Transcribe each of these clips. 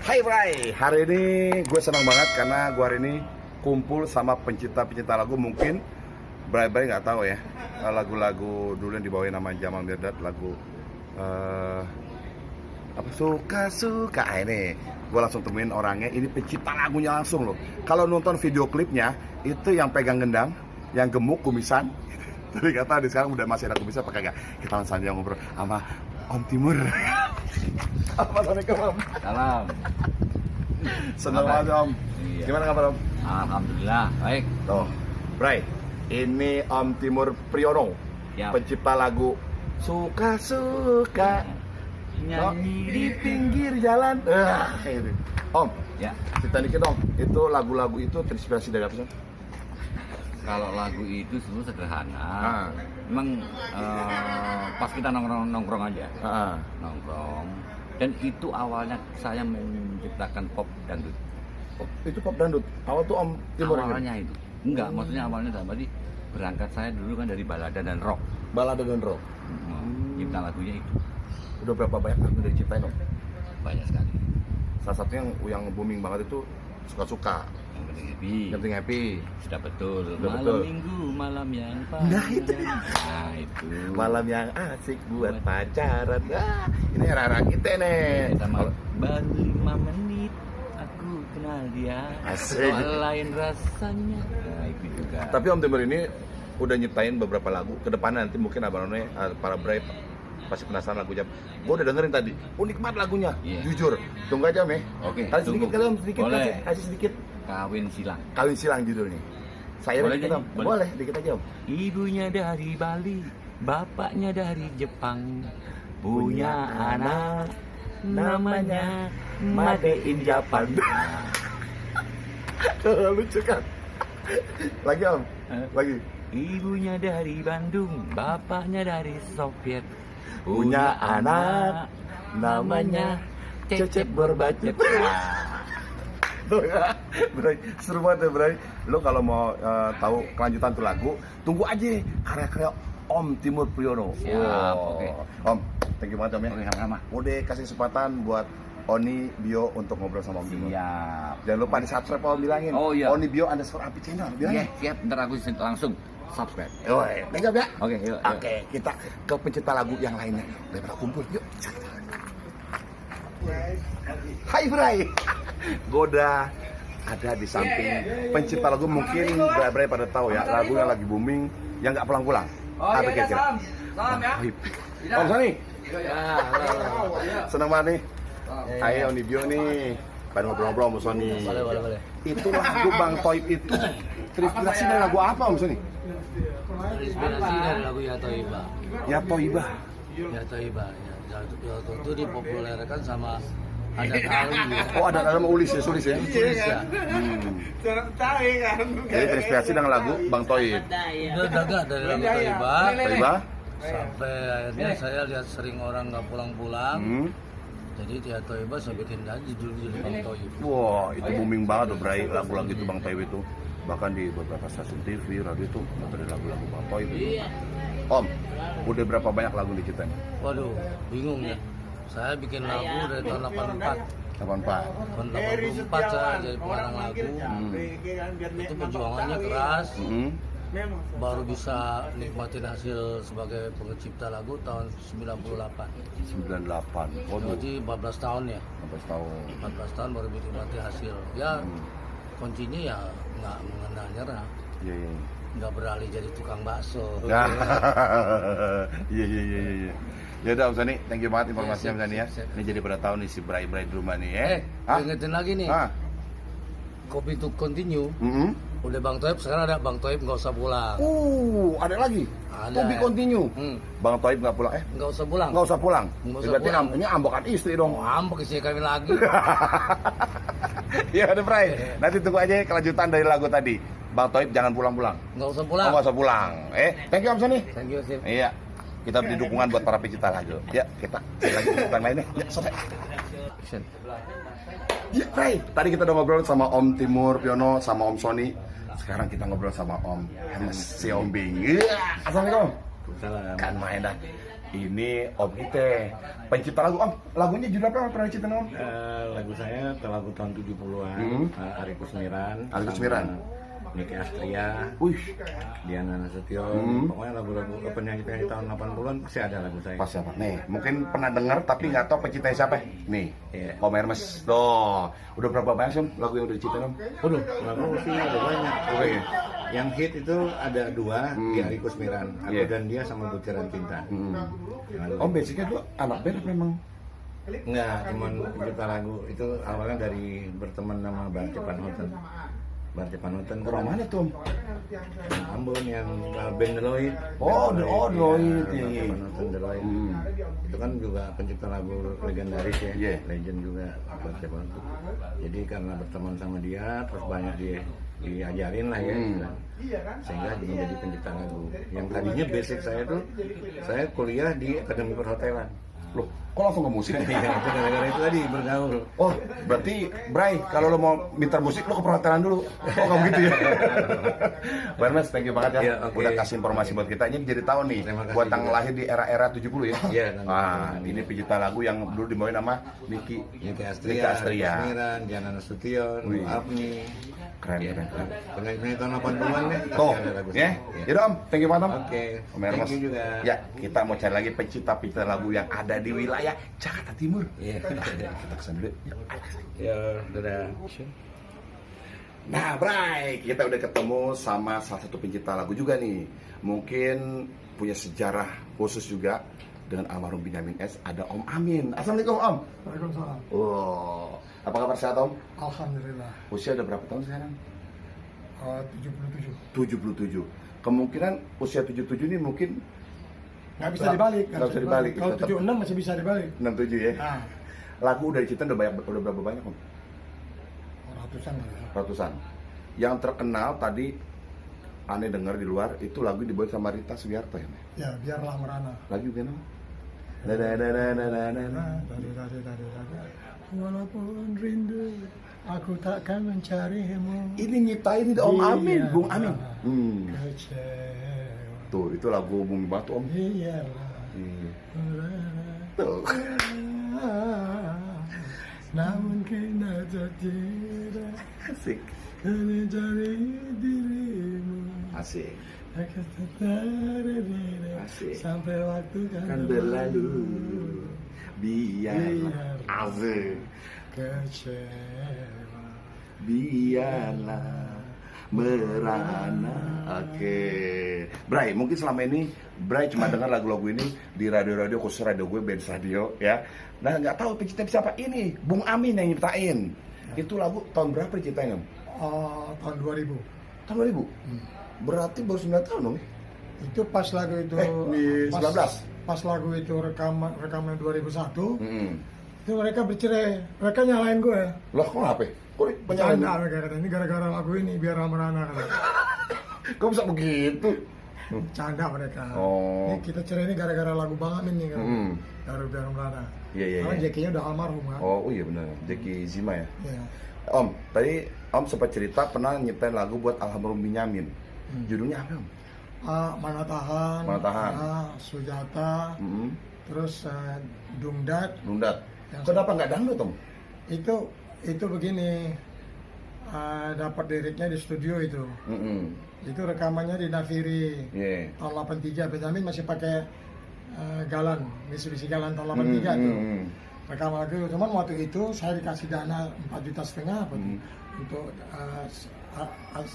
Hai Bray, hari ini gue senang banget karena gue hari ini kumpul sama pencinta-pencinta lagu. Mungkin Bray nggak tahu ya, lagu-lagu dulu yang dibawain nama Jamal Mirdad, lagu apa suka-suka. Ini gue langsung temuin orangnya, ini pencipta lagunya langsung loh. Kalau nonton video klipnya, itu yang pegang gendang, yang gemuk, kumisan. Tapi kata di sekarang udah masih ada kumisan, pakai gak? Kita langsung aja ngobrol sama Om Timur. Assalamualaikum Om. Salam. Senang banget Om. Iya. Gimana kabar Om? Alhamdulillah, baik. Tuh, Bray, ini Om Timur Priyono, Ya. pencipta lagu Suka-suka Nyanyi di pinggir jalan. Ini. Om, Ya, cerita dikit dong, itu lagu-lagu itu terinspirasi dari apa sih? kalau lagu itu sebenarnya sederhana. Ah. Memang pas kita nongkrong aja, Ah. nongkrong. Dan itu awalnya saya menciptakan pop dangdut. Itu pop dangdut. Awal tuh Om Timur yang Awalnya itu, enggak, maksudnya awalnya dalam arti berangkat saya dulu kan dari balada dan rock. balada dan rock. Cipta lagunya itu Udah berapa banyak lagu dari ciptain Om? banyak sekali. Salah satunya yang booming banget itu Suka-suka, Yang penting happy. yang penting happy. Sudah betul. Sudah Malam betul. minggu, malam yang Nah, itu panjang. dia. Nah, itu. Malam yang asik buat pacaran. Ini era-era kita nih. Sama Kalau- baru 5 menit aku kenal dia. Asik. Soal lain rasanya. Nah, itu juga. Tapi Om Timur ini udah nyiptain beberapa lagu. Kedepannya nanti mungkin abang-abangnya para Brave pasti penasaran lagunya. Gue udah dengerin tadi. Unik banget lagunya. Iya. Jujur. Tunggu aja Om ya. Oke, Kasih tunggu. sedikit kali Om, sedikit. Boleh. Kasih sedikit. Kawin silang. Kawin silang judulnya. Saya Boleh dikit jadi? Om. Boleh. Boleh, dikit aja Om. Ibunya dari Bali, bapaknya dari Jepang. Punya anak namanya Made in Japan. Lucu kan? Lagi Om. Lagi. Ibunya dari Bandung, bapaknya dari Soviet. Punya anak namanya Cecep Berbacet. Tuh ya, Bray, seru banget ya Bray. Lo kalau mau tahu kelanjutan tuh lagu, tunggu aja karya-karya Om Timur Priyono. Siap, oke. Om, thank you banget Om ya. Oke, sama-sama. Udah kasih kesempatan buat Oni Bio untuk ngobrol sama Om Timur. Siap. Jangan lupa di subscribe Om bilangin. Oh, iya. Oni Bio _Api channel bilangin. Iya, siap. Ntar aku langsung subscribe. Oke, thank you ya. Oke, yuk. Oke, kita ke pencipta lagu yang lainnya. Daripada kumpul, yuk. Hai Bray, gue udah ada di samping pencipta lagu. Mungkin Bray pada tahu ya, lagu yang lagi booming yang nggak pulang-pulang. Apa kira-kira? Salam ya. Om Sony, Ya, senang banget nih. Ayo Oni Bio nih, pengen ngobrol-ngobrol sama Sony. boleh. Itu lagu Bang Toib itu terinspirasi dari lagu apa Om Sony? Terinspirasi dari lagu Ya Toiba. Ya Toibah. Ya Toiba. Ya, itu dipopulerkan sama Adat Ali ya. Oh ada dalam Ulis ya, Sulis ya. Tulis ya. Jadi terinspirasi dengan lagu Bang Toib. Itu agak dari lagu Toiba Toibah. sampai akhirnya saya lihat sering orang nggak pulang-pulang. Hmm. Jadi Ya Toiba saya bikin lagi judul Bang Toib. Wah, itu booming banget tuh Bray, lagu-lagu itu Bang Toib itu. Bahkan di beberapa stasiun TV, radio itu ada lagu-lagu Bang Toib itu. Om, udah berapa banyak lagu diciptain? Waduh, bingung ya. Saya bikin lagu dari tahun 84. 84. Tahun 84 saya jadi pengarang lagu. Itu perjuangannya keras. Hmm. Baru bisa nikmatin hasil sebagai pencipta lagu tahun 98. 98. Waduh, Berarti 14 tahun ya. 14 tahun. 14 tahun baru menikmati hasil. Ya kuncinya ya nggak mengenal nyerah, Iya, iya. nggak beralih jadi tukang bakso. Nah, iya. Ya udah Om Sony, thank you banget informasinya Om Sony ya. siap. Ini jadi pada tahun nih si Bray di rumah nih ya. Hah? Ingetin lagi nih, Ah. Kopi to Continue. Mm-mm. Udah Bang Toib, sekarang ada Bang Toib nggak usah pulang. Ada lagi. Ada. To be continue. Bang Toib nggak pulang. Nggak usah pulang. Nggak usah pulang. Nggak usah Berarti pulang. ini ambokan istri dong. Ngambek istri kami lagi. Ya udah Bray, nanti tunggu aja kelanjutan dari lagu tadi. Bang Toib jangan pulang-pulang. Nggak usah Oh, pulang. nggak usah pulang. Thank you Om Sony. Thank you, Sip. Iya, kita beri dukungan buat para pecinta lagu. Ya, kita lagi tentang lainnya. Ya, selesai. Action. Ya, Bray, tadi kita udah ngobrol sama Om Timur Priyono sama Om Sony. Sekarang kita ngobrol sama Om Hans si Om Bing. Iya, assalamualaikum. Salam. Kan main dah. Ini Om kita, pencipta lagu. Om, lagunya judul apa pernah diciptain Om? Lagu saya lagu tahun 70-an, Ari Kusmiran, Ari Kusmiran. Niki Astria, Wih, Diana Nasution, pokoknya lagu-lagu penyanyi-penyanyi tahun 80-an pasti ada lagu saya. pas apa? Nih, mungkin pernah dengar tapi nggak tahu penciptanya siapa. Nih, Iya. Om Hermes. Tuh, udah berapa banyak sih Om lagu yang udah diciptain Om? Waduh, lagu sih ada banyak. Oke. Yang hit itu ada dua di Ari Kusmiran, Aku Iya. dan Dia sama Butiran Cinta. Lalu- Om basicnya tuh anak band apa memang? Enggak, cuman pencipta lagu itu awalnya dari berteman sama Barce Panhoten. Barce Panhoten itu Orang mana tuh Om? Ambon yang band Deloitte. Oh, Band Deloitte, ya, iya. Barce Panhoten Deloitte. Itu kan juga pencipta lagu legendaris ya, Iya. legend juga Barce Panhoten. Jadi karena berteman sama dia, terus banyak diajarin lah ya, sehingga dia menjadi pencipta lagu. Yang tadinya basic saya tuh, saya kuliah di Akademi Perhotelan. Loh, kok langsung ke musik? Iya, itu gara-gara itu tadi bergaul. Oh, berarti Bray, kalau lo mau minta musik lo ke perhotelan dulu. Oh, kamu gitu ya. Bang Hermes, thank you banget ya. Iya, oke. Udah kasih informasi buat kita. Ini jadi tahu nih, Terima kasih buat yang juga. lahir di era-era 70 ya. Iya, Ah, ini pencipta lagu yang dulu dibawain sama Niki. Niki Niki Astria, Astria. Kusmiran, Diana Nasution, Wih. Apni. Keren, Iya. keren. Penyanyi tahun 80-an deh. Tuh, pasti ada lagu ya. saya. Iya. Yaudah Om, thank you banget Om. Oke, Om Hermes. thank you juga. Ya, kita mau cari lagi pencipta-pencipta lagu yang ada di wilayah Jakarta Timur. Iya. Kita kesana dulu. Yuk. Ya, dadah. Nah, Bray, kita udah ketemu sama salah satu pencipta lagu juga nih. Mungkin punya sejarah khusus juga dengan almarhum Benyamin S. Ada Om Amin. Assalamualaikum Om. Waalaikumsalam. Oh, apa kabar sehat Om? Alhamdulillah. Usia udah berapa tahun sekarang? 77. 77. Kemungkinan usia 77 ini mungkin Nggak bisa dibalik. Nggak bisa dibalik. Kalau Tetap. 76 masih bisa dibalik. 67 ya. Nah, Lagu udah diciptain udah berapa banyak Om? ratusan kali ya. Ratusan. Yang terkenal tadi aneh dengar di luar itu lagu dibuat sama Rita Sugiarto ya. Ya, biarlah merana. Lagu gimana? Da-da-da-da-da-da-da. Dari. Walaupun rindu, aku takkan mencarimu. Ini nyiptain itu Om Amin, Bung Amin. Kecewa. Tuh, itu lagu Bung Batu Om. Biarlah Iya. merana. Tuh. Namun kena tidak Asik. mencari dirimu. Asik. Akan tetap Asik. sampai waktu Kan berlalu. Biarlah. Biarlah. Asik. Kecewa. Biarlah merana. Oke. Bray, mungkin selama ini Bray cuma dengar lagu-lagu ini di radio-radio, khusus radio gue, Benz Radio ya. Nah, nggak tahu pencipta siapa ini. Bung Amin yang nyiptain. Itu lagu tahun berapa diciptain Om? Tahun 2000. Tahun 2000? Berarti baru 9 tahun dong? Itu pas lagu itu di 19? Pas lagu itu rekaman 2001. Mm-mm. Itu mereka bercerai. Mereka nyalain gue. Loh, kok apa? Kok Bercanda mereka kata ini gara-gara lagu ini biar merana kata. Kok bisa begitu? Canda mereka. Oh. Ini kita cerai ini gara-gara lagu Bang Amin nih kan. Mm. Baru biar merana. Iya, iya, Karena iya. Jackie-nya udah almarhum kan. Oh iya benar, Jackie Zima ya. Iya. Om, tadi Om sempat cerita pernah nyiptain lagu buat almarhum Benyamin. Judulnya apa Om? Mana Tahan. Mana Tahan. Sujata. Mm-mm. Terus Dungdat. Lundat. Yang Kenapa nggak dangdut Om? Itu begini, dapat liriknya di studio itu. Mm-mm. Itu rekamannya di Naviri Iya. tahun 83. Benjamin masih pakai galan, Mitsubishi Galan tahun 83 tuh. Rekam lagu. Cuman waktu itu saya dikasih dana 4,5 juta untuk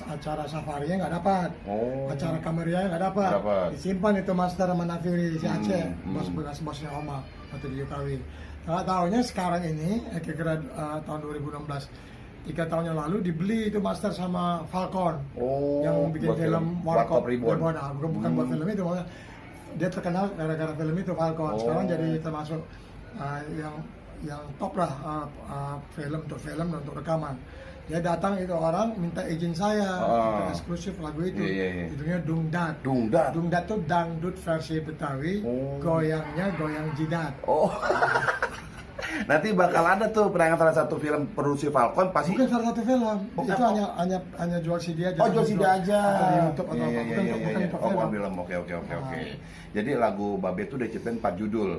acara safarinya nggak dapat. Oh. Acara Kameria nggak dapat. Dapat. Disimpan itu master sama Naviri si Aceh, Hmm. bosnya Oma waktu di Yukawi. Nggak tahunya sekarang ini kira-kira tahun 2016, 3 tahun yang lalu dibeli itu master sama Falcon. Oh, Yang bikin buat film Warkop Reborn. Nah, bukan buat film itu, maksudnya dia terkenal gara-gara film itu Falcon. Sekarang Oh. jadi termasuk yang top lah film untuk rekaman. Dia datang itu orang minta izin saya untuk eksklusif lagu itu. Iya, iya, iya. Judulnya Dungdat. Dungdat. Dungdat tuh dangdut versi Betawi, Oh. goyangnya goyang jidat. Oh. Nanti bakal ada tuh penayangan salah satu film produksi Falcon pasti. Bukan salah satu film. Bukan Itu apa? hanya jual CD aja. Oh, jual CD aja. Atau di YouTube atau Iya, apa. iya, Bukan iya, bukan iya. untuk Oh, film. bukan film. Oke. Jadi lagu Babe itu udah ciptain 4 judul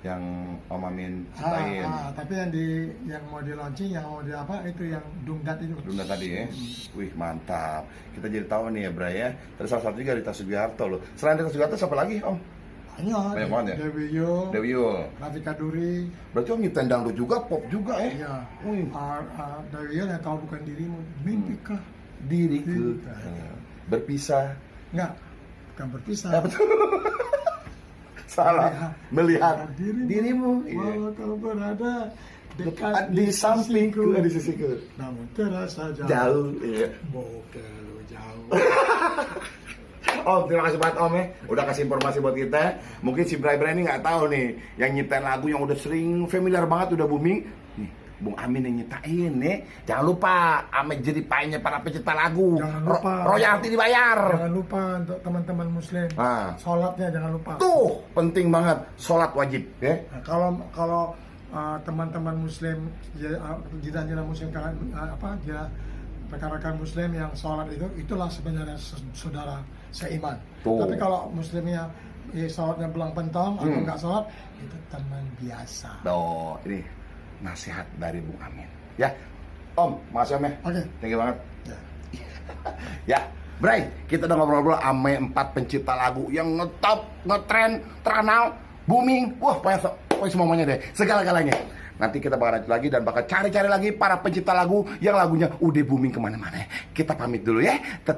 yang Om Amin ciptain. Tapi yang mau di launching, yang mau di apa itu yang Dungdat itu. Dunda tadi ya. Wih, mantap. Kita jadi tahu nih ya, Bray ya. Terus salah satu juga Rita Sugiharto loh. Selain Rita Sugiharto siapa lagi, Om? Banyak banget ya? Dewi Yul, Dewi Yul. Rafika Duri. Berarti Om nyiptain dangdut juga, pop juga ya? Iya. Wih. Dewi Yul yang tahu bukan dirimu. Mimpikah? Diriku Iya. berpisah. Enggak. Bukan berpisah. Ya, betul. Salah. Melihat dirimu. Iya. Walau kau berada dekat Di sampingku, di sisiku. namun terasa jauh. Jauh. Iya. Bukan lu jauh. Om, terima kasih banget Om ya. Udah kasih informasi buat kita. Mungkin si Bray-Bray ini nggak tahu nih, yang nyiptain lagu yang udah sering familiar banget, udah booming. Nih, Bung Amin yang nyiptain nih. Jangan lupa, Amin jadi painnya para pencipta lagu. Jangan lupa. Royalti dibayar. Jangan lupa untuk teman-teman Muslim. Ah. Sholatnya jangan lupa. Tuh, penting banget. Sholat wajib ya. Nah, kalau teman-teman Muslim, jiran-jiran Muslim, rekan-rekan Muslim yang sholat itulah sebenarnya saudara seiman. Tuh. Tapi kalau Muslimnya sholatnya belang pentong atau nggak sholat, itu teman biasa. Tuh, ini nasihat dari Bung Amin. Ya, Om, makasih Om ya. Oke. Thank you banget. Ya. Ya, Bray, kita udah ngobrol-ngobrol sama 4 pencipta lagu yang ngetop, ngetren, terkenal, booming. Wah, pokoknya semuanya deh, segala-galanya. Nanti kita bakal lanjut lagi dan bakal cari-cari lagi para pencipta lagu yang lagunya udah booming kemana-mana. Kita pamit dulu ya.